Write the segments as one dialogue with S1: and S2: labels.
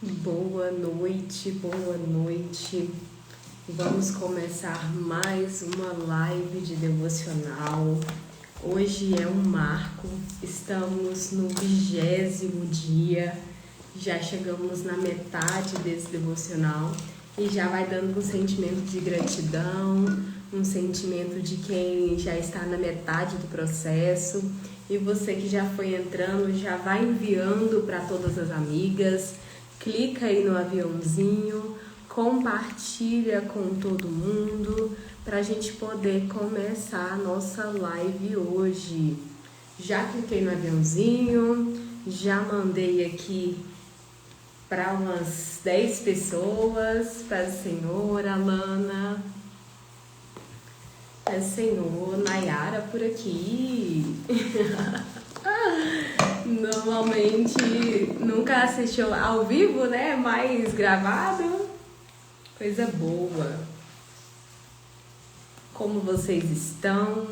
S1: Boa noite, boa noite. Vamos começar mais uma live de devocional. Hoje é um marco, estamos no 20º dia, já chegamos na metade desse devocional e já vai dando um sentimento de gratidão, um sentimento de quem já está na metade do processo. E você que já foi entrando, já vai enviando para todas as amigas. Clica aí no aviãozinho, compartilha com todo mundo para a gente poder começar a nossa live hoje. Já cliquei no aviãozinho, já mandei aqui para umas 10 pessoas, para a senhora Alana, para a senhora Nayara por aqui. Normalmente nunca assistiu ao vivo, né? Mais gravado. Coisa boa. Como vocês estão?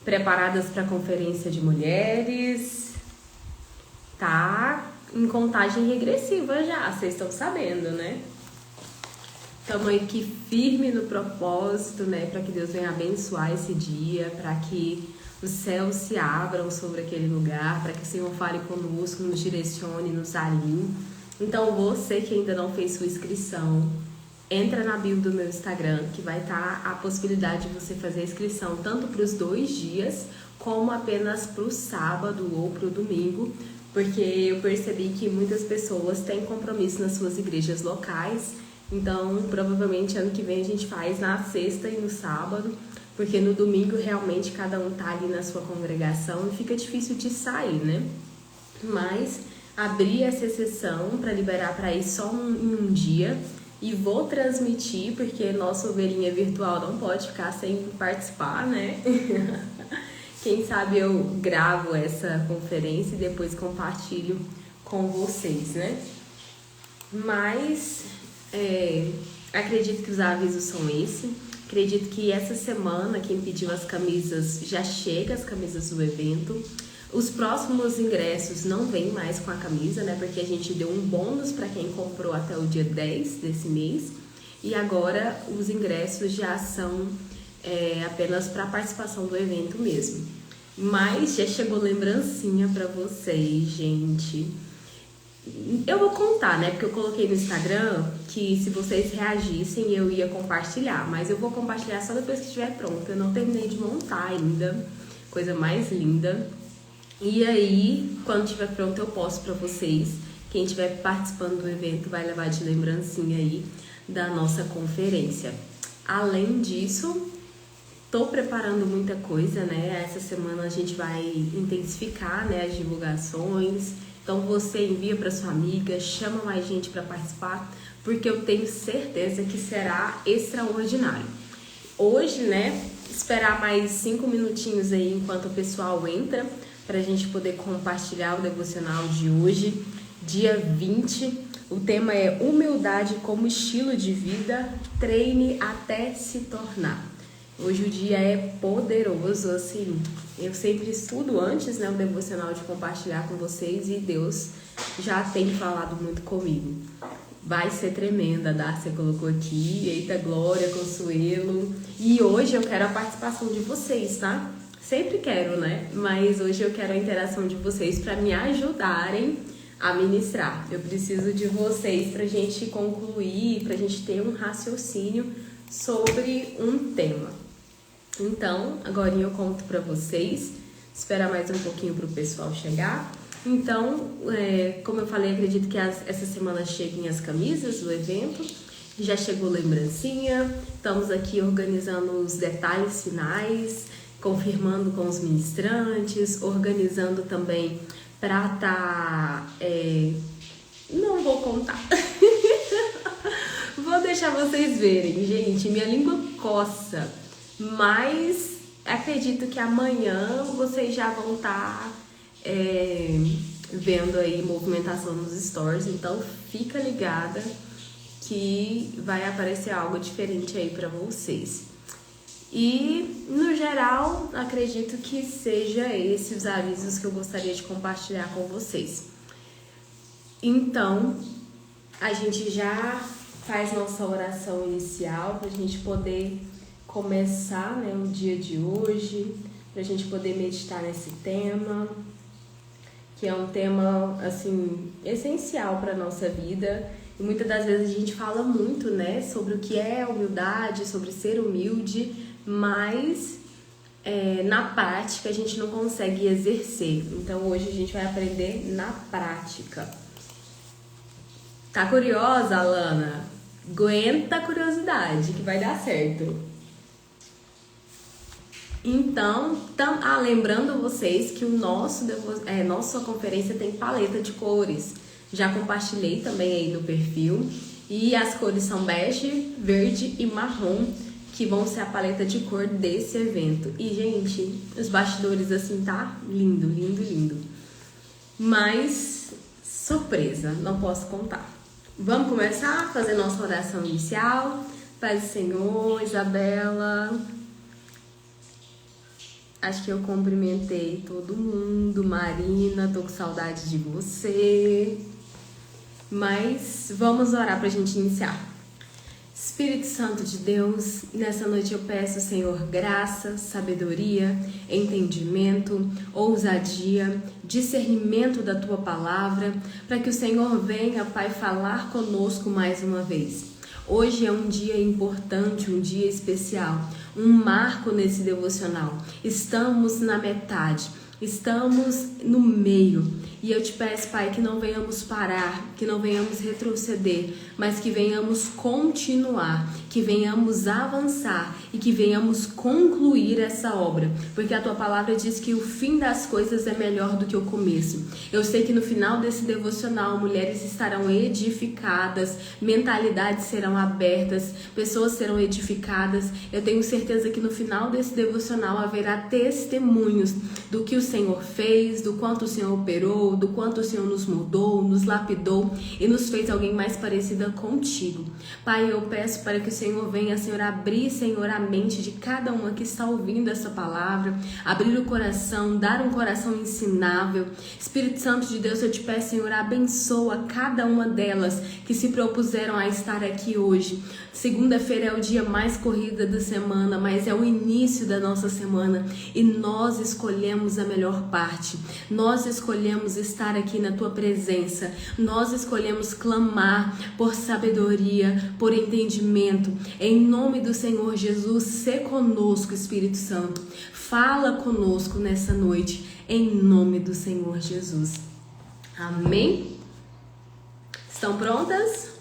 S1: Preparadas para a conferência de mulheres? Tá em contagem regressiva já, vocês estão sabendo, né? Estamos aqui firme no propósito, né? Para que Deus venha abençoar esse dia, para que os céus se abram sobre aquele lugar, para que o Senhor fale conosco, nos direcione, nos alinhe. Então, você que ainda não fez sua inscrição, entra na bio do meu Instagram, que vai estar a possibilidade de você fazer a inscrição tanto para os 2 dias, como apenas para o sábado ou para o domingo, porque eu percebi que muitas pessoas têm compromisso nas suas igrejas locais. Então, provavelmente, ano que vem a gente faz na sexta e no sábado, porque no domingo realmente cada um tá ali na sua congregação e fica difícil de sair, né? Mas abri essa exceção para liberar para ir só em um dia e vou transmitir, porque nossa ovelhinha virtual não pode ficar sem participar, né? Quem sabe eu gravo essa conferência e depois compartilho com vocês, né? Mas acredito que os avisos são esses. Acredito que essa semana quem pediu as camisas já chega, as camisas do evento. Os próximos ingressos não vêm mais com a camisa, né? Porque a gente deu um bônus para quem comprou até o dia 10 desse mês. E agora os ingressos já são apenas para a participação do evento mesmo. Mas já chegou lembrancinha para vocês, gente. Eu vou contar, né? Porque eu coloquei no Instagram que se vocês reagissem eu ia compartilhar. Mas eu vou compartilhar só depois que estiver pronto. Eu não terminei de montar ainda. Coisa mais linda. E aí, quando estiver pronto, eu posto pra vocês. Quem estiver participando do evento vai levar de lembrancinha aí da nossa conferência. Além disso, tô preparando muita coisa, né? Essa semana a gente vai intensificar, né, as divulgações. Então você envia para sua amiga, chama mais gente para participar, porque eu tenho certeza que será extraordinário. Hoje, né, esperar mais 5 minutinhos aí enquanto o pessoal entra, para a gente poder compartilhar o devocional de hoje, dia 20. O tema é humildade como estilo de vida, treine até se tornar. Hoje o dia é poderoso, assim, eu sempre estudo antes, né, o devocional de compartilhar com vocês e Deus já tem falado muito comigo. Vai ser tremenda, a Darcia colocou aqui, eita glória, Consuelo. E hoje eu quero a participação de vocês, tá? Sempre quero, né? Mas hoje eu quero a interação de vocês para me ajudarem a ministrar. Eu preciso de vocês pra gente concluir, pra gente ter um raciocínio sobre um tema. Então, agora eu conto pra vocês, esperar mais um pouquinho pro pessoal chegar. Então, como eu falei, acredito que essa semana cheguem as camisas do evento, já chegou lembrancinha, estamos aqui organizando os detalhes finais, confirmando com os ministrantes, organizando também pra não vou contar. Vou deixar vocês verem, gente, minha língua coça. Mas acredito que amanhã vocês já vão estar vendo aí movimentação nos stories, então fica ligada que vai aparecer algo diferente aí para vocês. E no geral, acredito que seja esses os avisos que eu gostaria de compartilhar com vocês. Então, a gente já faz nossa oração inicial para a gente poder começar, né, o dia de hoje, para a gente poder meditar nesse tema, que é um tema, assim, essencial para a nossa vida. E muitas das vezes a gente fala muito, né, sobre o que é humildade, sobre ser humilde, mas na prática a gente não consegue exercer. Então hoje a gente vai aprender na prática. Tá curiosa, Alana? Aguenta a curiosidade que vai dar certo. Então, lembrando vocês que nossa conferência tem paleta de cores. Já compartilhei também aí no perfil. E as cores são bege, verde e marrom, que vão ser a paleta de cor desse evento. E, gente, os bastidores assim tá lindo, lindo, lindo. Mas, surpresa, não posso contar. Vamos começar a fazer nossa oração inicial. Paz do Senhor, Isabela. Acho que eu cumprimentei todo mundo. Marina, tô com saudade de você. Mas vamos orar pra gente iniciar. Espírito Santo de Deus, nessa noite eu peço, Senhor, graça, sabedoria, entendimento, ousadia, discernimento da Tua palavra, para que o Senhor venha, Pai, falar conosco mais uma vez. Hoje é um dia importante, um dia especial, um marco nesse devocional. Estamos na metade, estamos no meio. E eu te peço, Pai, que não venhamos parar, que não venhamos retroceder, mas que venhamos continuar, que venhamos avançar e que venhamos concluir essa obra. Porque a Tua palavra diz que o fim das coisas é melhor do que o começo. Eu sei que no final desse devocional, mulheres estarão edificadas, mentalidades serão abertas, pessoas serão edificadas. Eu tenho certeza que no final desse devocional haverá testemunhos do que o Senhor fez, do quanto o Senhor operou, do quanto o Senhor nos mudou, nos lapidou e nos fez alguém mais parecida contigo. Pai, eu peço para que o Senhor venha, Senhor, abrir, Senhor, a mente de cada uma que está ouvindo essa palavra, abrir o coração, dar um coração ensinável. Espírito Santo de Deus, eu te peço, Senhor, abençoa cada uma delas que se propuseram a estar aqui hoje. Segunda-feira é o dia mais corrido da semana, mas é o início da nossa semana e nós escolhemos a melhor parte. Nós escolhemos estar aqui na Tua presença. Nós escolhemos clamar por sabedoria, por entendimento. Em nome do Senhor Jesus, sê conosco, Espírito Santo. Fala conosco nessa noite, em nome do Senhor Jesus. Amém? Estão prontas?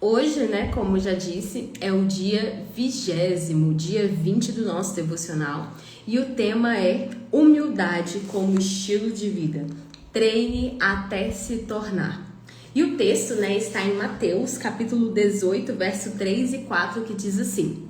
S1: Hoje, né, como já disse, é o dia 20º, dia 20 do nosso devocional. E o tema é humildade como estilo de vida. Treine até se tornar. E o texto, né, está em Mateus, capítulo 18, verso 3 e 4, que diz assim: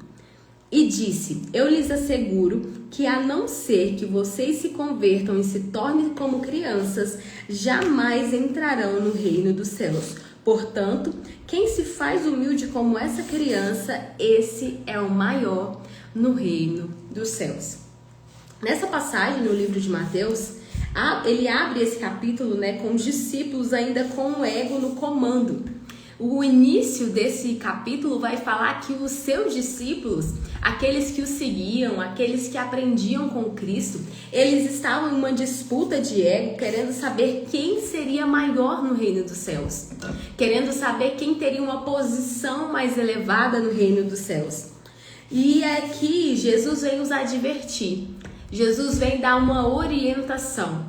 S1: E disse, eu lhes asseguro que a não ser que vocês se convertam e se tornem como crianças, jamais entrarão no reino dos céus. Portanto, quem se faz humilde como essa criança, esse é o maior no reino dos céus. Nessa passagem, no livro de Mateus, ele abre esse capítulo, né, com os discípulos ainda com o ego no comando. O início desse capítulo vai falar que os seus discípulos, aqueles que o seguiam, aqueles que aprendiam com Cristo, eles estavam em uma disputa de ego, querendo saber quem seria maior no reino dos céus, querendo saber quem teria uma posição mais elevada no reino dos céus. E aqui Jesus vem os advertir, Jesus vem dar uma orientação,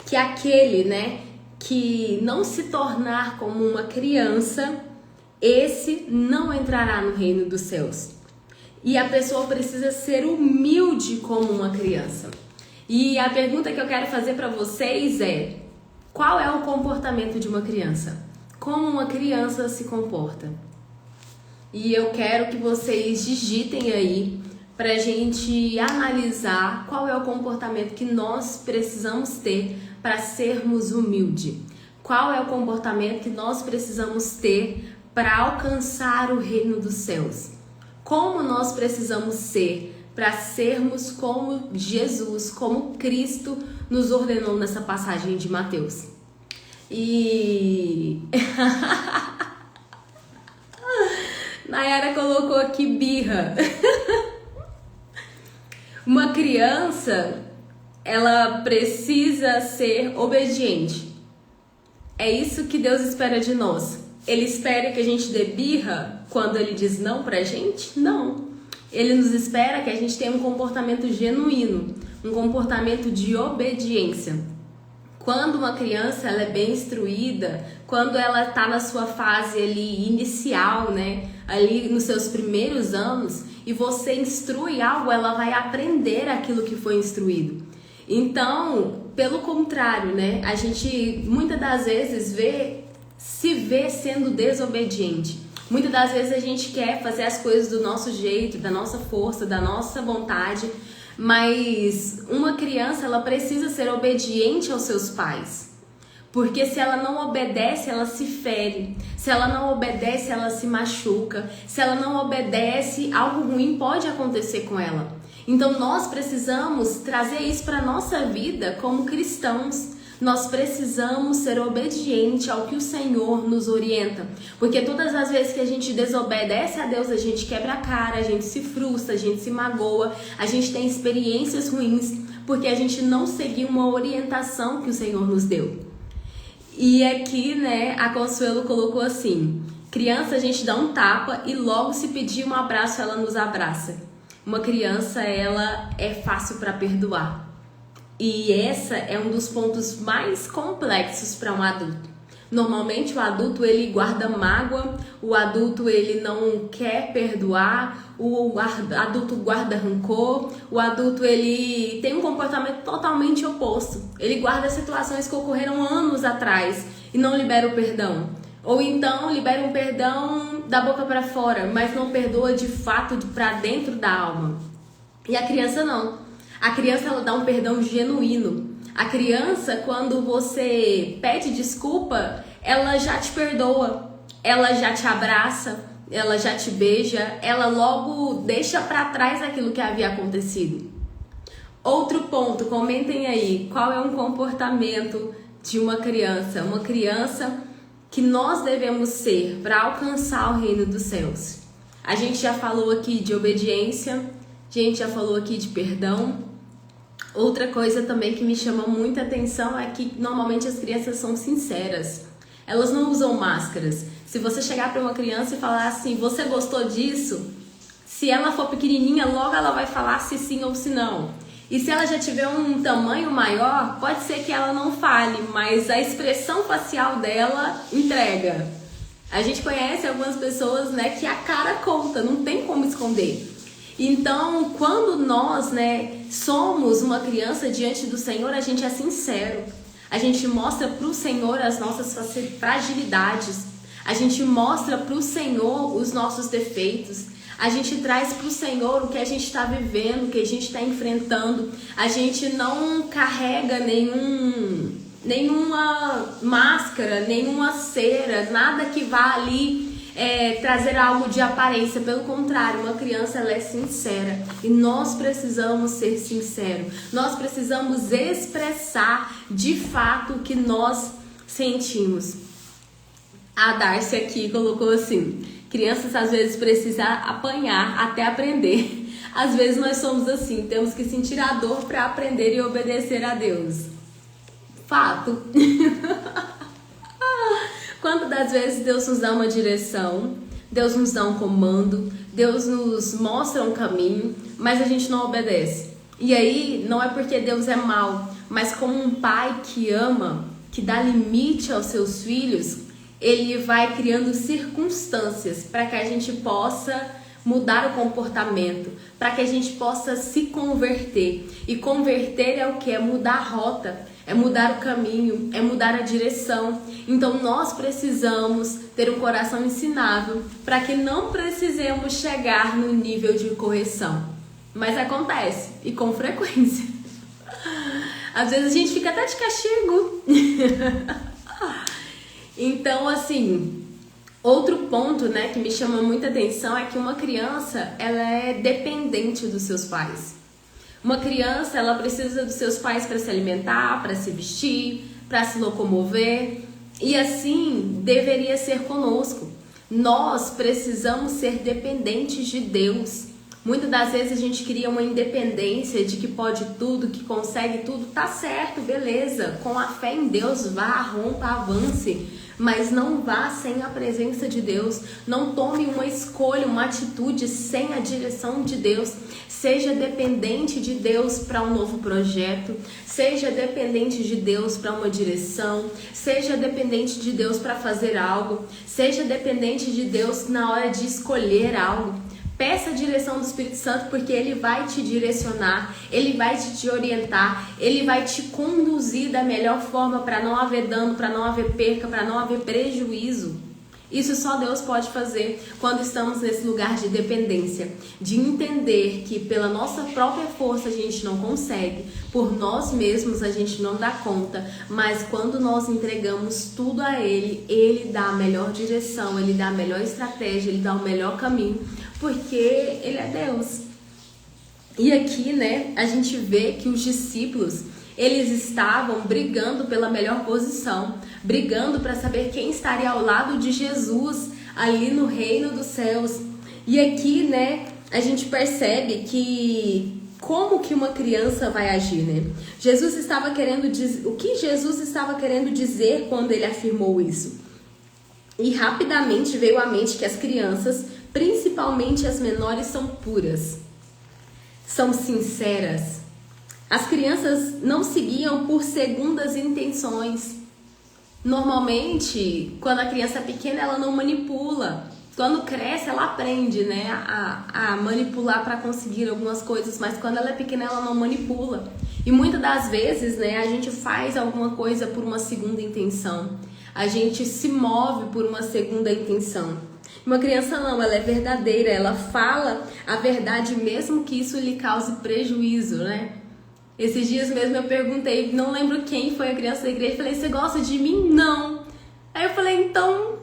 S1: que aquele, né, que não se tornar como uma criança, esse não entrará no reino dos céus. E a pessoa precisa ser humilde como uma criança. E a pergunta que eu quero fazer para vocês é: qual é o comportamento de uma criança? Como uma criança se comporta? E eu quero que vocês digitem aí para a gente analisar qual é o comportamento que nós precisamos ter para sermos humildes. Qual é o comportamento que nós precisamos ter para alcançar o reino dos céus? Como nós precisamos ser para sermos como Jesus, como Cristo nos ordenou nessa passagem de Mateus? E Nayara colocou aqui birra. Uma criança, ela precisa ser obediente. É isso que Deus espera de nós. Ele espera que a gente dê birra quando ele diz não pra gente? Não. Ele nos espera que a gente tenha um comportamento genuíno, um comportamento de obediência. Quando uma criança ela é bem instruída, quando ela está na sua fase ali inicial, né, ali nos seus primeiros anos, e você instrui algo, ela vai aprender aquilo que foi instruído. Então, pelo contrário, né, a gente muitas das vezes se vê sendo desobediente. Muitas das vezes a gente quer fazer as coisas do nosso jeito, da nossa força, da nossa vontade, mas uma criança ela precisa ser obediente aos seus pais. Porque se ela não obedece, ela se fere. Se ela não obedece, ela se machuca. Se ela não obedece, algo ruim pode acontecer com ela. Então nós precisamos trazer isso para a nossa vida como cristãos. Nós precisamos ser obedientes ao que o Senhor nos orienta. Porque todas as vezes que a gente desobedece a Deus, a gente quebra a cara, a gente se frustra, a gente se magoa, a gente tem experiências ruins, porque a gente não seguiu uma orientação que o Senhor nos deu. E aqui, né, a Consuelo colocou assim: criança a gente dá um tapa e logo se pedir um abraço, ela nos abraça. Uma criança, ela é fácil para perdoar. E essa é um dos pontos mais complexos para um adulto. Normalmente o adulto ele guarda mágoa, o adulto ele não quer perdoar, o adulto guarda rancor, o adulto ele tem um comportamento totalmente oposto. Ele guarda situações que ocorreram anos atrás e não libera o perdão. Ou então libera um perdão da boca para fora, mas não perdoa de fato para dentro da alma. E a criança não. A criança ela dá um perdão genuíno. A criança, quando você pede desculpa, ela já te perdoa, ela já te abraça, ela já te beija, ela logo deixa para trás aquilo que havia acontecido. Outro ponto, comentem aí, qual é um comportamento de uma criança que nós devemos ser para alcançar o reino dos céus. A gente já falou aqui de obediência, a gente já falou aqui de perdão. Outra coisa também que me chama muita atenção é que normalmente as crianças são sinceras. Elas não usam máscaras. Se você chegar para uma criança e falar assim, você gostou disso? Se ela for pequenininha, logo ela vai falar se sim ou se não. E se ela já tiver um tamanho maior, pode ser que ela não fale, mas a expressão facial dela entrega. A gente conhece algumas pessoas, né, que a cara conta, não tem como esconder. Então, quando nós, né, somos uma criança diante do Senhor, a gente é sincero. A gente mostra para o Senhor as nossas fragilidades. A gente mostra para o Senhor os nossos defeitos. A gente traz para o Senhor o que a gente está vivendo, o que a gente está enfrentando. A gente não carrega nenhuma máscara, nenhuma cera, nada que vá ali trazer algo de aparência. Pelo contrário, uma criança ela é sincera e nós precisamos ser sinceros. Nós precisamos expressar de fato o que nós sentimos. A Darcy aqui colocou assim: crianças às vezes precisam apanhar até aprender. Às vezes nós somos assim, temos que sentir a dor para aprender e obedecer a Deus. Fato. Quantas das vezes Deus nos dá uma direção, Deus nos dá um comando, Deus nos mostra um caminho, mas a gente não obedece. E aí, não é porque Deus é mau, mas como um pai que ama, que dá limite aos seus filhos, ele vai criando circunstâncias para que a gente possa mudar o comportamento, para que a gente possa se converter. E converter é o que? É mudar a rota. É mudar o caminho, é mudar a direção. Então nós precisamos ter um coração ensinável para que não precisemos chegar no nível de correção. Mas acontece, e com frequência. Às vezes a gente fica até de castigo. Então, assim, outro ponto, né, que me chama muita atenção é que uma criança, ela é dependente dos seus pais. Uma criança, ela precisa dos seus pais para se alimentar, para se vestir, para se locomover. E assim deveria ser conosco. Nós precisamos ser dependentes de Deus. Muitas das vezes a gente cria uma independência de que pode tudo, que consegue tudo. Tá certo, beleza. Com a fé em Deus, vá, rompa, avance. Mas não vá sem a presença de Deus. Não tome uma escolha, uma atitude sem a direção de Deus. Seja dependente de Deus para um novo projeto. Seja dependente de Deus para uma direção. Seja dependente de Deus para fazer algo. Seja dependente de Deus na hora de escolher algo. Peça a direção do Espírito Santo, porque Ele vai te direcionar, Ele vai te orientar, Ele vai te conduzir da melhor forma para não haver dano, para não haver perca, para não haver prejuízo. Isso só Deus pode fazer quando estamos nesse lugar de dependência, de entender que pela nossa própria força a gente não consegue, por nós mesmos a gente não dá conta, mas quando nós entregamos tudo a Ele, Ele dá a melhor direção, Ele dá a melhor estratégia, Ele dá o melhor caminho, porque Ele é Deus. E aqui, né, a gente vê que os discípulos, eles estavam brigando pela melhor posição, brigando para saber quem estaria ao lado de Jesus ali no reino dos céus. E aqui, né, a gente percebe que como que uma criança vai agir, né? Jesus estava querendo dizer, o que Jesus estava querendo dizer quando ele afirmou isso? E rapidamente veio à mente que as crianças, principalmente as menores, são puras, são sinceras. As crianças não seguiam por segundas intenções. Normalmente, quando a criança é pequena, ela não manipula. Quando cresce, ela aprende, né, a manipular para conseguir algumas coisas, mas quando ela é pequena, ela não manipula. E muitas das vezes, né, a gente faz alguma coisa por uma segunda intenção. A gente se move por uma segunda intenção. Uma criança não, ela é verdadeira, ela fala a verdade mesmo que isso lhe cause prejuízo, né? Esses dias mesmo eu perguntei, não lembro quem foi a criança da igreja, falei, você gosta de mim? Não. Aí eu falei, então...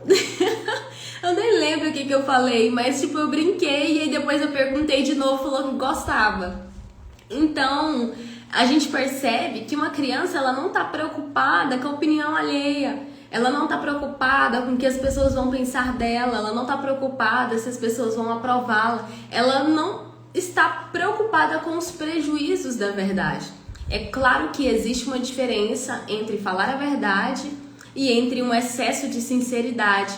S1: eu nem lembro o que eu falei, mas tipo, eu brinquei e aí depois eu perguntei de novo, falou que gostava. Então, a gente percebe que uma criança, ela não tá preocupada com a opinião alheia. Ela não tá preocupada com o que as pessoas vão pensar dela, ela não tá preocupada se as pessoas vão aprová-la. Ela não está preocupada com os prejuízos da verdade. É claro que existe uma diferença entre falar a verdade e entre um excesso de sinceridade.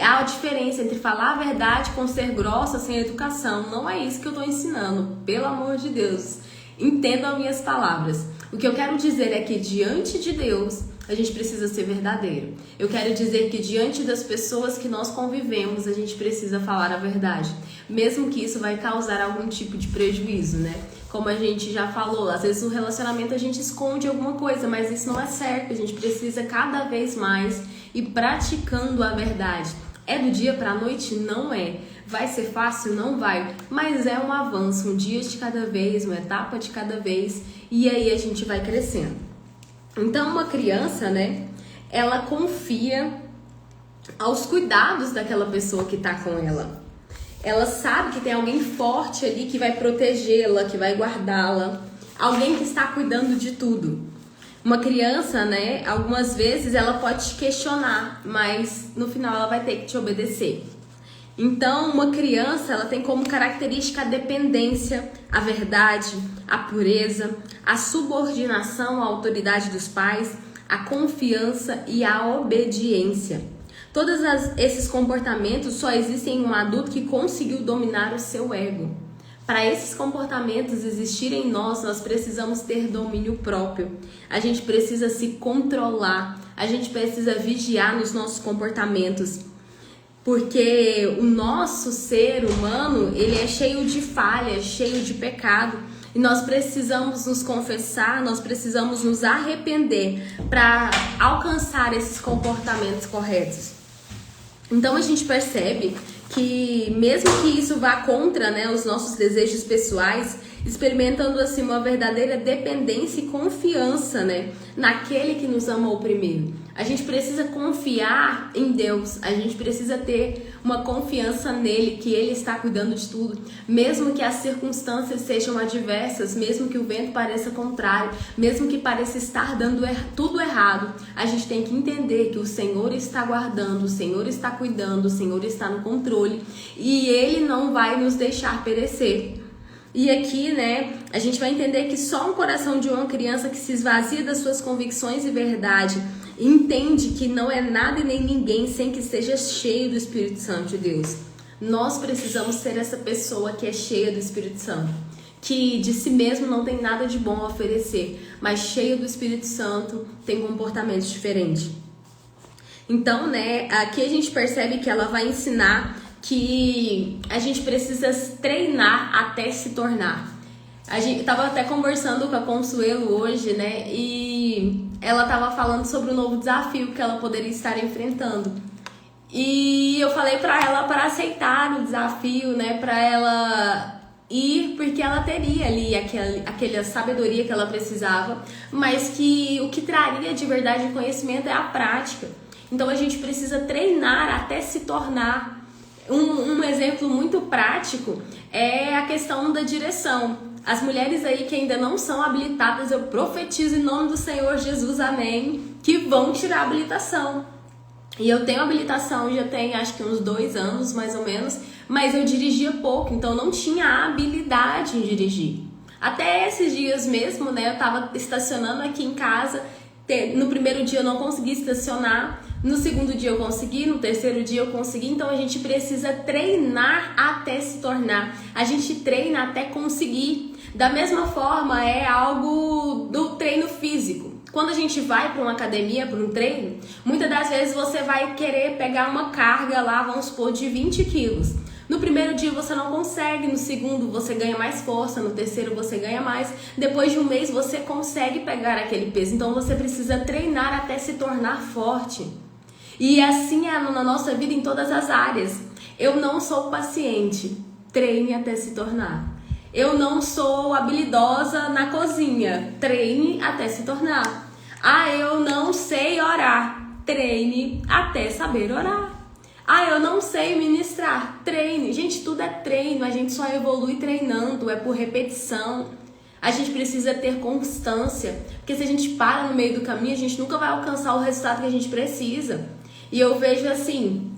S1: Há a diferença entre falar a verdade com ser grossa sem educação. Não é isso que eu estou ensinando, pelo amor de Deus. Entendam minhas palavras. O que eu quero dizer é que diante de Deus, a gente precisa ser verdadeiro. Eu quero dizer que diante das pessoas que nós convivemos, a gente precisa falar a verdade. Mesmo que isso vai causar algum tipo de prejuízo, né? Como a gente já falou, às vezes no relacionamento a gente esconde alguma coisa, mas isso não é certo. A gente precisa cada vez mais ir praticando a verdade. É do dia para a noite? Não é. Vai ser fácil? Não vai. Mas é um avanço, um dia de cada vez, uma etapa de cada vez. E aí a gente vai crescendo. Então uma criança, né, ela confia aos cuidados daquela pessoa que tá com ela. Ela sabe que tem alguém forte ali que vai protegê-la, que vai guardá-la. Alguém que está cuidando de tudo. Uma criança, né, algumas vezes ela pode te questionar, mas no final ela vai ter que te obedecer. Então, uma criança, ela tem como característica a dependência, a verdade, a pureza, a subordinação à autoridade dos pais, a confiança e a obediência. Todos esses comportamentos só existem em um adulto que conseguiu dominar o seu ego. Para esses comportamentos existirem em nós, nós precisamos ter domínio próprio. A gente precisa se controlar, a gente precisa vigiar nos nossos comportamentos. Porque o nosso ser humano, ele é cheio de falhas, cheio de pecado. E nós precisamos nos confessar, nós precisamos nos arrepender para alcançar esses comportamentos corretos. Então a gente percebe que mesmo que isso vá contra, né, os nossos desejos pessoais, experimentando assim uma verdadeira dependência e confiança, né, naquele que nos amou primeiro. A gente precisa confiar em Deus, a gente precisa ter uma confiança nele, que ele está cuidando de tudo, mesmo que as circunstâncias sejam adversas, mesmo que o vento pareça contrário, mesmo que pareça estar dando tudo errado, a gente tem que entender que o Senhor está guardando, o Senhor está cuidando, o Senhor está no controle e ele não vai nos deixar perecer. E aqui, né, a gente vai entender que só um coração de uma criança que se esvazia das suas convicções e verdade entende que não é nada e nem ninguém sem que seja cheio do Espírito Santo de Deus. Nós precisamos ser essa pessoa que é cheia do Espírito Santo, que de si mesmo não tem nada de bom a oferecer, mas cheio do Espírito Santo tem comportamentos diferentes. Então, né, aqui a gente percebe que ela vai ensinar que a gente precisa treinar até se tornar. A gente tava até conversando com a Consuelo hoje, né? E ela tava falando sobre o novo desafio que ela poderia estar enfrentando. E eu falei pra ela para aceitar o desafio, né? Pra ela ir, porque ela teria ali aquela sabedoria que ela precisava, mas que o que traria de verdade o conhecimento é a prática. Então a gente precisa treinar até se tornar. Um exemplo muito prático é a questão da direção. As mulheres aí que ainda não são habilitadas, eu profetizo em nome do Senhor Jesus, amém, que vão tirar a habilitação. E eu tenho habilitação, já tem acho que uns 2 anos mais ou menos, mas eu dirigia pouco, então não tinha habilidade em dirigir. Até esses dias mesmo, né, eu tava estacionando aqui em casa, no primeiro dia eu não consegui estacionar, no segundo dia eu consegui, no terceiro dia eu consegui, então a gente precisa treinar até se tornar, a gente treina até conseguir. Da mesma forma é algo do treino físico. Quando a gente vai para uma academia, para um treino, muitas das vezes você vai querer pegar uma carga lá, vamos supor, de 20 quilos. No primeiro dia você não consegue, no segundo você ganha mais força, no terceiro você ganha mais. Depois de um mês você consegue pegar aquele peso. Então você precisa treinar até se tornar forte. E assim é na nossa vida em todas as áreas. Eu não sou paciente, treine até se tornar. Eu não sou habilidosa na cozinha, treine até se tornar. Eu não sei orar, treine até saber orar. Eu não sei ministrar, treine. Gente, tudo é treino, a gente só evolui treinando, é por repetição. A gente precisa ter constância, porque se a gente para no meio do caminho, a gente nunca vai alcançar o resultado que a gente precisa. E eu vejo assim,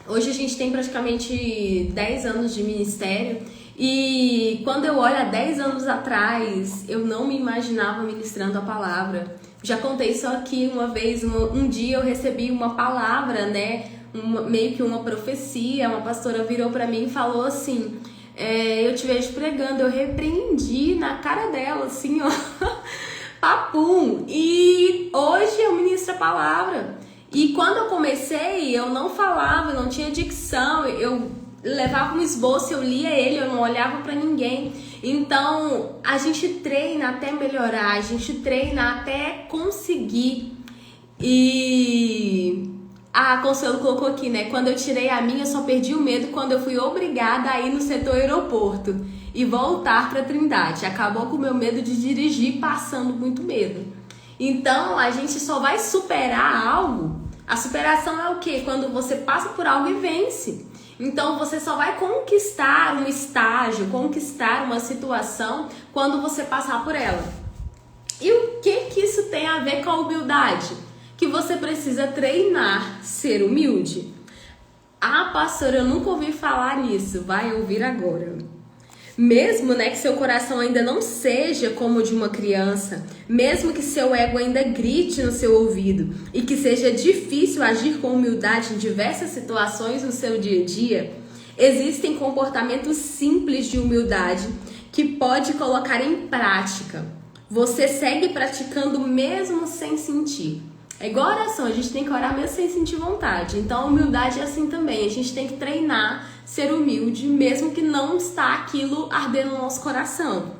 S1: hoje a gente tem praticamente 10 anos de ministério, e quando eu olho há 10 anos atrás, eu não me imaginava ministrando a palavra. Já contei isso aqui uma vez, um dia eu recebi uma palavra, né? Meio que uma profecia, uma pastora virou pra mim e falou assim, eu te vejo pregando, eu repreendi na cara dela, assim, ó, papum, e hoje eu ministro a palavra. E quando eu comecei, eu não falava, eu não tinha dicção, eu levava um esboço, eu lia ele, eu não olhava pra ninguém. Então, a gente treina até melhorar, a gente treina até conseguir. E a Consuelo colocou aqui, né? Quando eu tirei a minha, eu só perdi o medo quando eu fui obrigada a ir no setor aeroporto e voltar pra Trindade. Acabou com o meu medo de dirigir, passando muito medo. Então, a gente só vai superar algo. A superação é o quê? Quando você passa por algo e vence. Então, você só vai conquistar um estágio, conquistar uma situação quando você passar por ela. E o que isso tem a ver com a humildade? Que você precisa treinar ser humilde. Pastora, eu nunca ouvi falar nisso. Vai ouvir agora. Mesmo, né, que seu coração ainda não seja como o de uma criança, mesmo que seu ego ainda grite no seu ouvido e que seja difícil agir com humildade em diversas situações no seu dia a dia, existem comportamentos simples de humildade que pode colocar em prática. Você segue praticando mesmo sem sentir. É igual a oração, a gente tem que orar mesmo sem sentir vontade. Então a humildade é assim também, a gente tem que treinar ser humilde, mesmo que não está aquilo ardendo no nosso coração.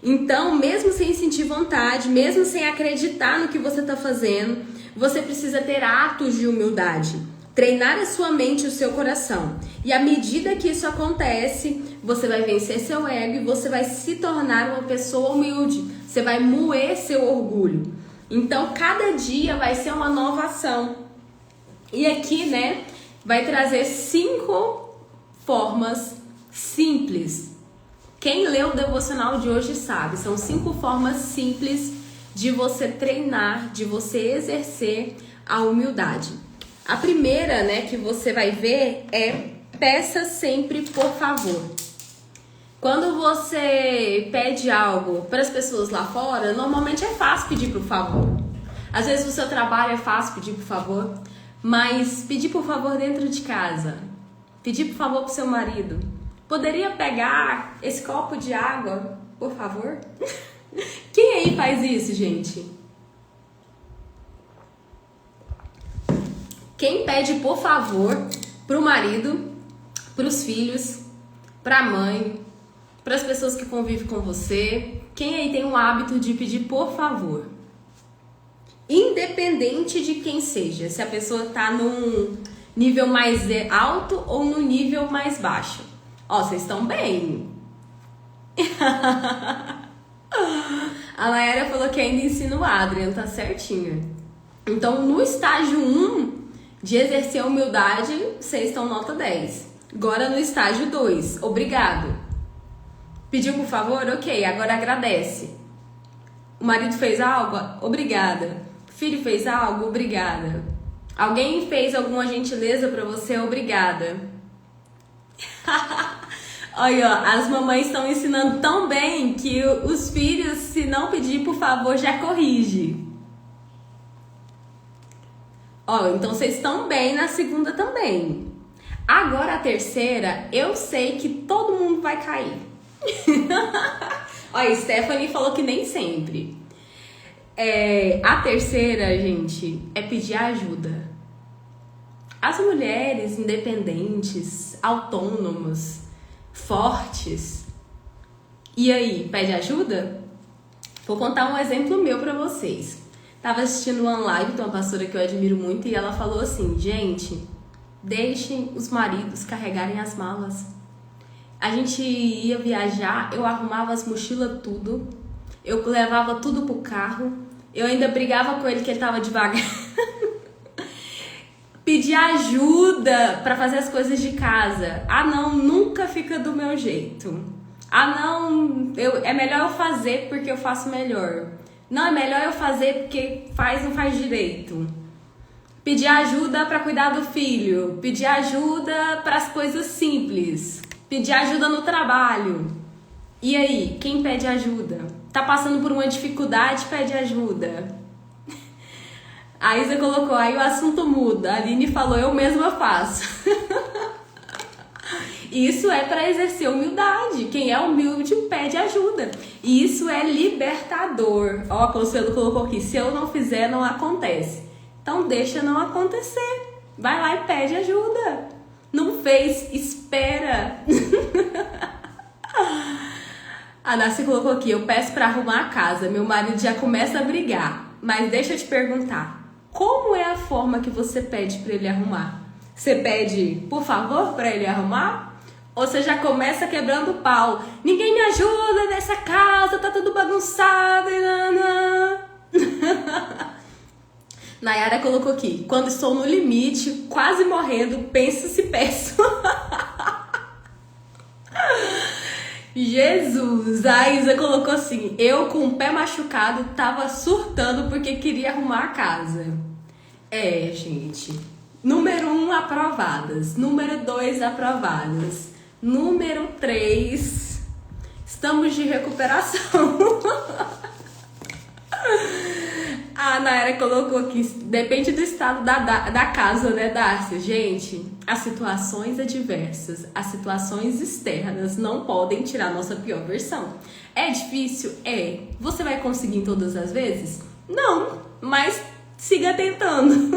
S1: Então, mesmo sem sentir vontade, mesmo sem acreditar no que você está fazendo, você precisa ter atos de humildade. Treinar a sua mente e o seu coração. E à medida que isso acontece, você vai vencer seu ego e você vai se tornar uma pessoa humilde. Você vai moer seu orgulho. Então, cada dia vai ser uma nova ação. E aqui, né, vai trazer 5 formas simples. Quem leu o devocional de hoje sabe, são 5 formas simples de você treinar, de você exercer a humildade. A primeira, né, que você vai ver é peça sempre por favor. Quando você pede algo para as pessoas lá fora, normalmente é fácil pedir por favor. Às vezes no seu trabalho é fácil pedir por favor, mas pedir por favor dentro de casa, pedir por favor pro seu marido, poderia pegar esse copo de água, por favor? Quem aí faz isso, gente? Quem pede por favor pro marido, pros filhos, pra mãe, pras pessoas que convivem com você? Quem aí tem o hábito de pedir por favor? Independente de quem seja, se a pessoa tá num nível mais alto ou no nível mais baixo. Ó, vocês estão bem. A Mayara falou que ainda ensina o Adrian, tá certinho. Então, no estágio 1 de exercer a humildade, vocês estão nota 10. Agora no estágio 2, obrigado. Pediu por favor? Ok, agora agradece. O marido fez algo? Obrigada. O filho fez algo? Obrigada. Alguém fez alguma gentileza pra você? Obrigada. Olha, ó, as mamães estão ensinando tão bem que os filhos, se não pedir por favor, já corrige. Ó, então vocês estão bem na segunda também. Agora a terceira, eu sei que todo mundo vai cair. Olha, Stephanie falou que nem sempre. A terceira, gente, é pedir ajuda. As mulheres independentes, autônomas, fortes. E aí, pede ajuda? Vou contar um exemplo meu pra vocês. Tava assistindo uma live de uma pastora que eu admiro muito e ela falou assim: gente, deixem os maridos carregarem as malas. A gente ia viajar, eu arrumava as mochilas tudo, eu levava tudo pro carro, eu ainda brigava com ele que ele tava devagar. Pedir ajuda pra fazer as coisas de casa. Ah não, nunca fica do meu jeito. Ah não, é melhor eu fazer porque eu faço melhor. Não, é melhor eu fazer porque não faz direito. Pedir ajuda pra cuidar do filho. Pedir ajuda pras coisas simples. Pedir ajuda no trabalho. E aí, quem pede ajuda? Tá passando por uma dificuldade, pede ajuda. A Isa colocou, aí o assunto muda. A Aline falou, eu mesma faço. Isso é para exercer humildade. Quem é humilde pede ajuda. E isso é libertador. Ó, a Consuelo colocou aqui, se eu não fizer, não acontece. Então deixa não acontecer. Vai lá e pede ajuda. Não fez, espera. A Nassi colocou aqui, eu peço para arrumar a casa. Meu marido já começa a brigar. Mas deixa eu te perguntar, como é a forma que você pede para ele arrumar? Você pede, por favor, para ele arrumar? Ou você já começa quebrando o pau? Ninguém me ajuda nessa casa, tá tudo bagunçado. Nayara colocou aqui, quando estou no limite, quase morrendo, penso se peço. Jesus! A Isa colocou assim, eu com o pé machucado tava surtando porque queria arrumar a casa. Gente. Número 1, aprovadas. Número 2, aprovadas. Número 3, estamos de recuperação. A Nayara colocou aqui, depende do estado da casa, né, Darcy? Gente, as situações adversas, as situações externas não podem tirar a nossa pior versão. É difícil? É. Você vai conseguir todas as vezes? Não, mas siga tentando.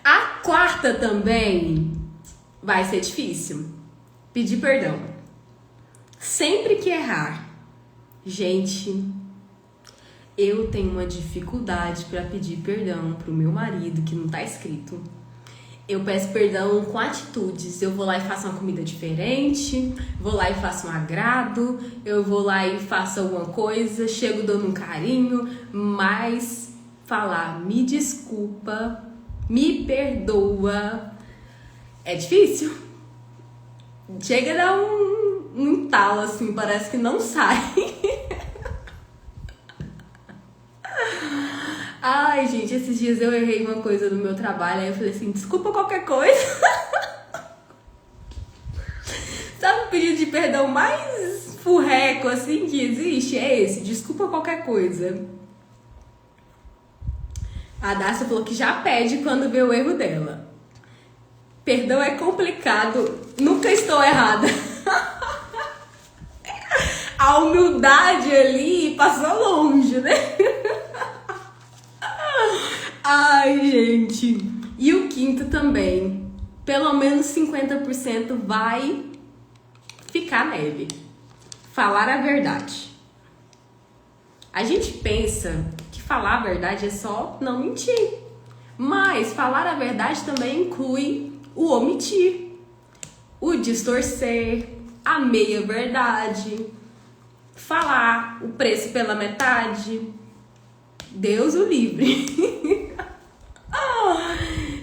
S1: A quarta também vai ser difícil. Pedir perdão. Sempre que errar, gente, Eu tenho uma dificuldade para pedir perdão pro meu marido, que não tá escrito. Eu peço perdão com atitudes. Eu vou lá e faço uma comida diferente, vou lá e faço um agrado, eu vou lá e faço alguma coisa, chego dando um carinho, mas falar me desculpa, me perdoa, é difícil. Chega a dar um entalo assim, parece que não sai. Ai, gente, esses dias eu errei uma coisa no meu trabalho, aí eu falei assim, desculpa qualquer coisa. Sabe o pedido de perdão mais furreco, assim, que existe? É esse, desculpa qualquer coisa. A Dácia falou que já pede quando vê o erro dela. Perdão é complicado, nunca estou errada. A humildade ali passou longe, né? Ai, gente. E o quinto também. Pelo menos 50% vai ficar nele. Falar a verdade. A gente pensa que falar a verdade é só não mentir. Mas falar a verdade também inclui o omitir, o distorcer, a meia verdade, falar o preço pela metade. Deus o livre.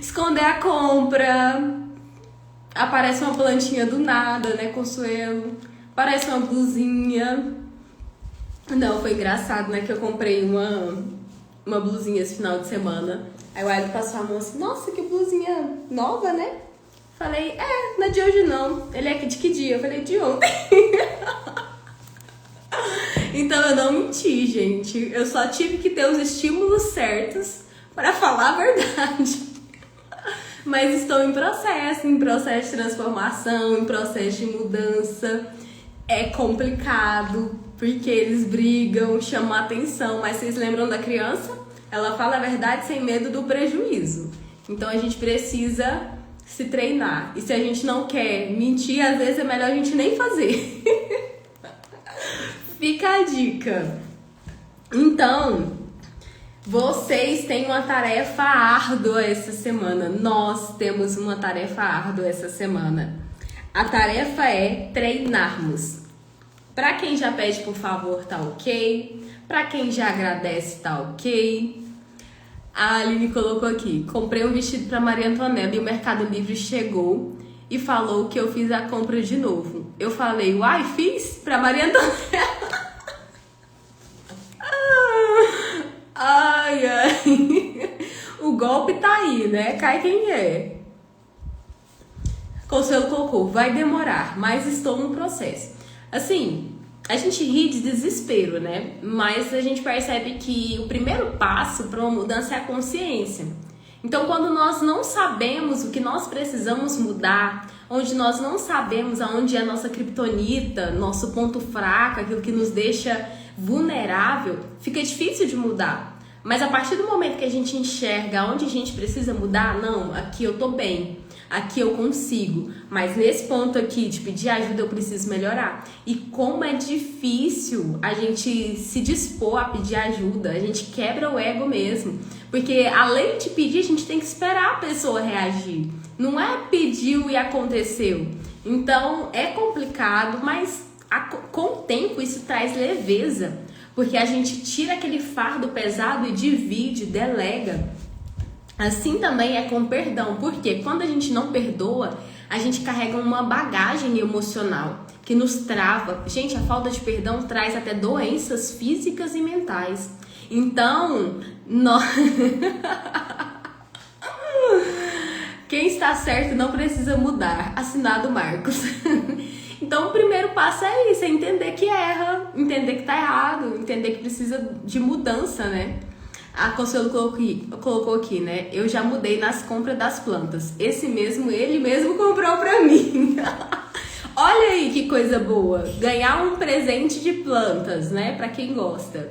S1: Esconder a compra. Aparece uma plantinha do nada, né, Consuelo? Aparece uma blusinha. Não, foi engraçado, né, que eu comprei uma blusinha esse final de semana. Aí o Hélio passou a mão assim, nossa, que blusinha nova, né? Falei, não é de hoje não. Ele é de que dia? Eu falei, de ontem. Então eu não menti, gente. Eu só tive que ter os estímulos certos para falar a verdade. Mas estou em processo de transformação, em processo de mudança. É complicado, porque eles brigam, chamam a atenção. Mas vocês lembram da criança? Ela fala a verdade sem medo do prejuízo. Então a gente precisa se treinar. E se a gente não quer mentir, às vezes é melhor a gente nem fazer. Fica a dica. Então, vocês têm uma tarefa árdua essa semana. Nós temos uma tarefa árdua essa semana. A tarefa é treinarmos. Pra quem já pede por favor, tá ok. Pra quem já agradece, tá ok. A Aline colocou aqui. Comprei um vestido pra Maria Antonella e o Mercado Livre chegou e falou que eu fiz a compra de novo. Eu falei, uai, fiz pra Maria Antonella. Ai, ai. O golpe tá aí, né? Cai quem é. Consuelo colocou, vai demorar, mas estou no processo. Assim, a gente ri de desespero, né? Mas a gente percebe que o primeiro passo para uma mudança é a consciência. Então, quando nós não sabemos o que nós precisamos mudar, onde nós não sabemos aonde é a nossa criptonita, nosso ponto fraco, aquilo que nos deixa vulnerável, fica difícil de mudar. Mas a partir do momento que a gente enxerga onde a gente precisa mudar, não, aqui eu tô bem, aqui eu consigo, mas nesse ponto aqui de pedir ajuda eu preciso melhorar. E como é difícil a gente se dispor a pedir ajuda, a gente quebra o ego mesmo, porque além de pedir a gente tem que esperar a pessoa reagir, não é pediu e aconteceu. Então é complicado, mas com o tempo isso traz leveza, porque a gente tira aquele fardo pesado e divide, delega. Assim também é com perdão, porque quando a gente não perdoa, a gente carrega uma bagagem emocional que nos trava. Gente, a falta de perdão traz até doenças físicas e mentais. Então, quem está certo não precisa mudar. Assinado Marcos. Então o primeiro passo é isso, é entender que erra, entender que tá errado, entender que precisa de mudança, né? A Consuelo colocou aqui, né? Eu já mudei nas compras das plantas. Ele mesmo comprou pra mim. Olha aí que coisa boa. Ganhar um presente de plantas, né? Pra quem gosta.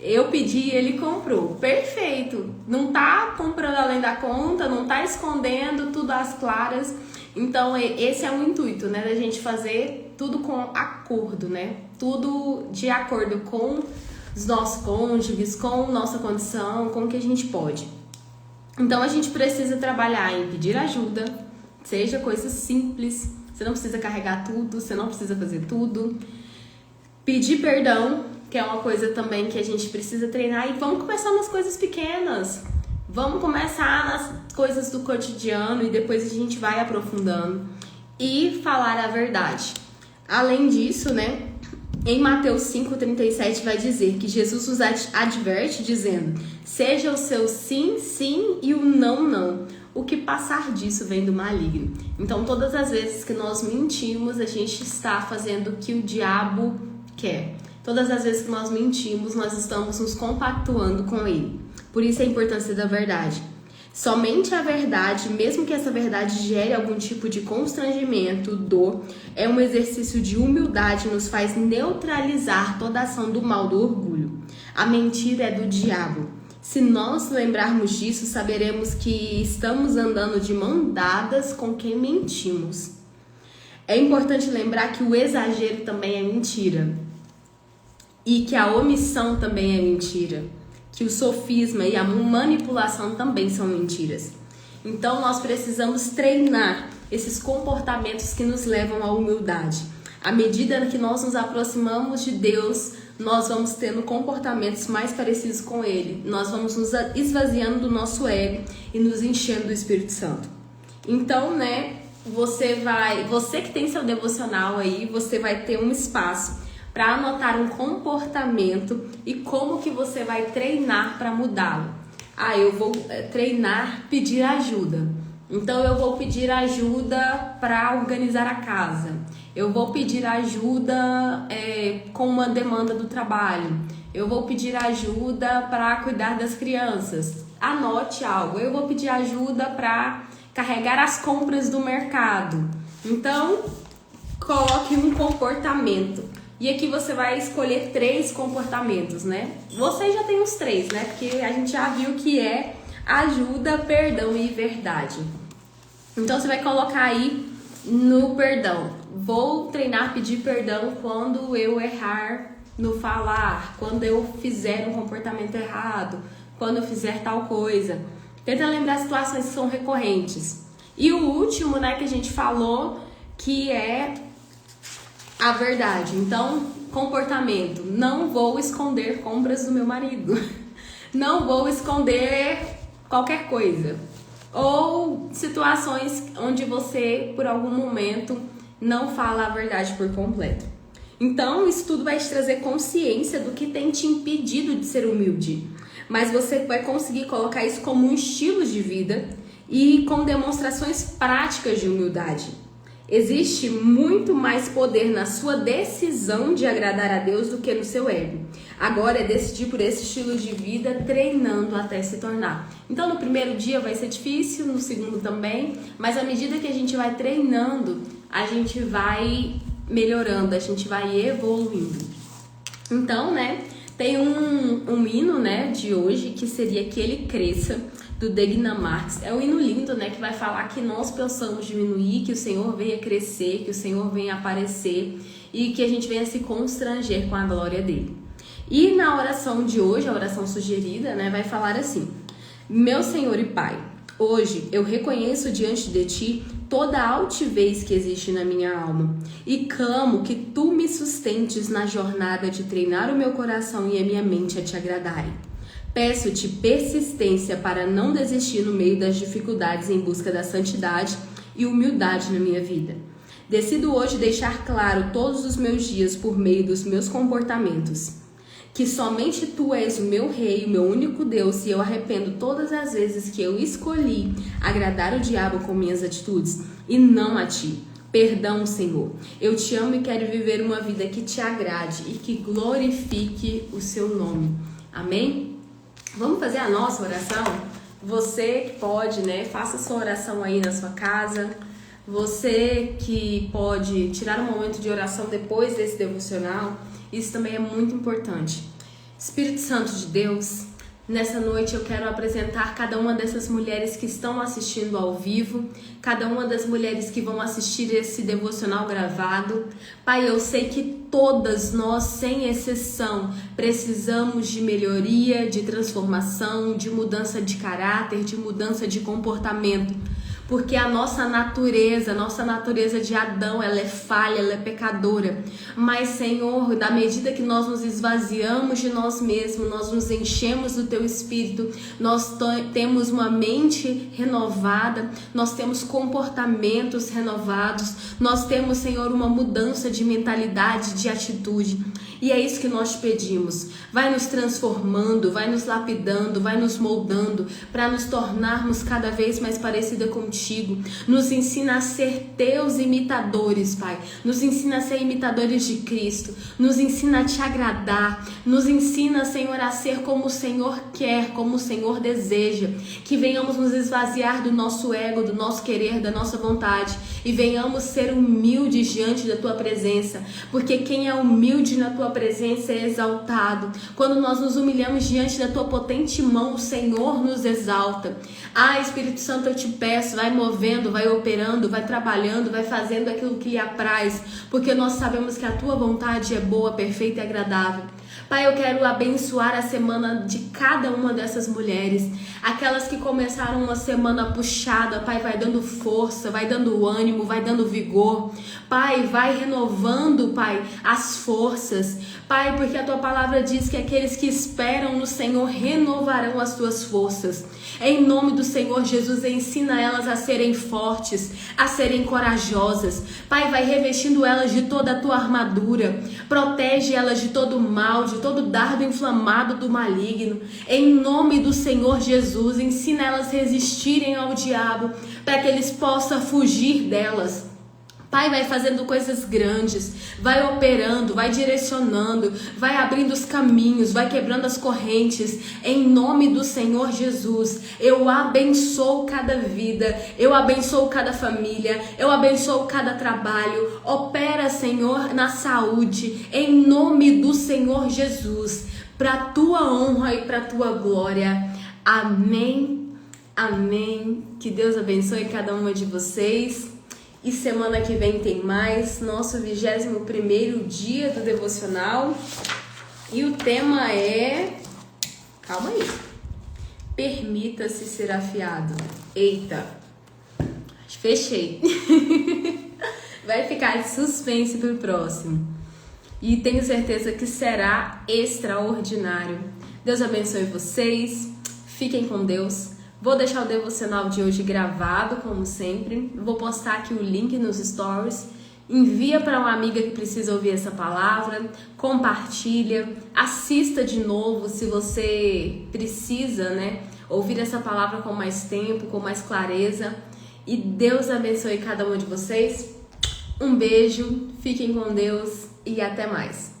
S1: Eu pedi e ele comprou. Perfeito. Não tá comprando além da conta, não tá escondendo tudo às claras. Então, esse é o intuito, né? Da gente fazer tudo com acordo, né? Tudo de acordo com os nossos cônjuges, com nossa condição, com o que a gente pode. Então a gente precisa trabalhar em pedir ajuda, seja coisas simples, você não precisa carregar tudo, você não precisa fazer tudo. Pedir perdão, que é uma coisa também que a gente precisa treinar, e vamos começar nas coisas pequenas. Vamos começar nas coisas do cotidiano e depois a gente vai aprofundando. E falar a verdade. Além disso, né, em Mateus 5,37 vai dizer que Jesus nos adverte dizendo: seja o seu sim, sim e o não, não. O que passar disso vem do maligno. Então, todas as vezes que nós mentimos, a gente está fazendo o que o diabo quer. Todas as vezes que nós mentimos, nós estamos nos compactuando com ele. Por isso a importância da verdade. Somente a verdade, mesmo que essa verdade gere algum tipo de constrangimento, dor, é um exercício de humildade, nos faz neutralizar toda a ação do mal, do orgulho. A mentira é do diabo. Se nós lembrarmos disso, saberemos que estamos andando de mãos dadas com quem mentimos. É importante lembrar que o exagero também é mentira. E que a omissão também é mentira. Que o sofisma e a manipulação também são mentiras. Então nós precisamos treinar esses comportamentos que nos levam à humildade. À medida que nós nos aproximamos de Deus, nós vamos tendo comportamentos mais parecidos com Ele. Nós vamos nos esvaziando do nosso ego e nos enchendo do Espírito Santo. Então, né, você que tem seu devocional aí, você vai ter um espaço para anotar um comportamento e como que você vai treinar para mudá-lo. Eu vou treinar pedir ajuda. Então eu vou pedir ajuda para organizar a casa. Eu vou pedir ajuda com uma demanda do trabalho. Eu vou pedir ajuda para cuidar das crianças. Anote algo. Eu vou pedir ajuda para carregar as compras do mercado. Então, coloque um comportamento. E aqui você vai escolher 3 comportamentos, né? Você já tem os 3, né? Porque a gente já viu que é ajuda, perdão e verdade. Então você vai colocar aí no perdão. Vou treinar pedir perdão quando eu errar no falar, quando eu fizer um comportamento errado, quando eu fizer tal coisa. Tenta lembrar situações que são recorrentes. E o último, né, que a gente falou, que é a verdade. Então, comportamento. Não vou esconder compras do meu marido. Não vou esconder qualquer coisa. Ou situações onde você, por algum momento, não fala a verdade por completo. Então, isso tudo vai te trazer consciência do que tem te impedido de ser humilde. Mas você vai conseguir colocar isso como um estilo de vida e com demonstrações práticas de humildade. Existe muito mais poder na sua decisão de agradar a Deus do que no seu ego. Agora é decidir por esse estilo de vida, treinando até se tornar. Então no primeiro dia vai ser difícil, no segundo também, mas à medida que a gente vai treinando, a gente vai melhorando, a gente vai evoluindo. Então, né, tem um hino, né, de hoje que seria Que Ele Cresça, do Degnan Marx. É um hino lindo, né, que vai falar que nós possamos diminuir, que o Senhor venha crescer, que o Senhor venha aparecer e que a gente venha se constranger com a glória dele. E na oração de hoje, a oração sugerida, né, vai falar assim: Meu Senhor e Pai, hoje eu reconheço diante de Ti toda a altivez que existe na minha alma e clamo que Tu me sustentes na jornada de treinar o meu coração e a minha mente a Te agradarem. Peço-te persistência para não desistir no meio das dificuldades em busca da santidade e humildade na minha vida. Decido hoje deixar claro todos os meus dias por meio dos meus comportamentos que somente Tu és o meu Rei, o meu único Deus, e eu arrependo todas as vezes que eu escolhi agradar o diabo com minhas atitudes e não a Ti. Perdão, Senhor. Eu Te amo e quero viver uma vida que Te agrade e que glorifique o Seu nome. Amém? Vamos fazer a nossa oração? Você que pode, né? Faça a sua oração aí na sua casa. Você que pode tirar um momento de oração depois desse devocional. Isso também é muito importante. Espírito Santo de Deus, Nessa noite eu quero apresentar cada uma dessas mulheres que estão assistindo ao vivo, cada uma das mulheres que vão assistir esse devocional gravado. Pai, eu sei que todas nós, sem exceção, precisamos de melhoria, de transformação, de mudança de caráter, de mudança de comportamento. Porque a nossa natureza de Adão, ela é falha, ela é pecadora. Mas, Senhor, na medida que nós nos esvaziamos de nós mesmos, nós nos enchemos do Teu Espírito, nós temos uma mente renovada, nós temos comportamentos renovados, nós temos, Senhor, uma mudança de mentalidade, de atitude. E é isso que nós te pedimos. Vai nos transformando, vai nos lapidando, vai nos moldando para nos tornarmos cada vez mais parecida contigo. Nos ensina a ser teus imitadores, Pai. Nos ensina a ser imitadores de Cristo. Nos ensina a te agradar. Nos ensina, Senhor, a ser como o Senhor quer, como o Senhor deseja. Que venhamos nos esvaziar do nosso ego, do nosso querer, da nossa vontade. E venhamos ser humildes diante da Tua presença. Porque quem é humilde na Tua presença é exaltado. Quando nós nos humilhamos diante da Tua potente mão, o Senhor nos exalta. Espírito Santo, eu te peço, vai movendo, vai operando, vai trabalhando, vai fazendo aquilo que lhe apraz, porque nós sabemos que a Tua vontade é boa, perfeita e agradável. Pai, eu quero abençoar a semana de cada uma dessas mulheres, aquelas que começaram uma semana puxada. Pai, vai dando força, vai dando ânimo, vai dando vigor. Pai, vai renovando, Pai, as forças. Pai, porque a Tua palavra diz que aqueles que esperam no Senhor renovarão as suas forças. Em nome do Senhor Jesus, ensina elas a serem fortes, a serem corajosas. Pai, vai revestindo elas de toda a Tua armadura. Protege elas de todo mal, de todo dardo inflamado do maligno. Em nome do Senhor Jesus, ensina elas a resistirem ao diabo, para que eles possam fugir delas. Pai, vai fazendo coisas grandes, vai operando, vai direcionando, vai abrindo os caminhos, vai quebrando as correntes. Em nome do Senhor Jesus, eu abençoo cada vida, eu abençoo cada família, eu abençoo cada trabalho. Opera, Senhor, na saúde, em nome do Senhor Jesus, para a Tua honra e para a Tua glória. Amém, amém. Que Deus abençoe cada uma de vocês. E semana que vem tem mais, nosso 21º dia do devocional. E o tema é... Calma aí. Permita-se ser afiado. Eita. Fechei. Vai ficar de suspense pro próximo. E tenho certeza que será extraordinário. Deus abençoe vocês. Fiquem com Deus. Vou deixar o devocional de hoje gravado, como sempre. Vou postar aqui o link nos stories. Envia para uma amiga que precisa ouvir essa palavra. Compartilha. Assista de novo se você precisa, ouvir essa palavra com mais tempo, com mais clareza. E Deus abençoe cada um de vocês. Um beijo, fiquem com Deus e até mais.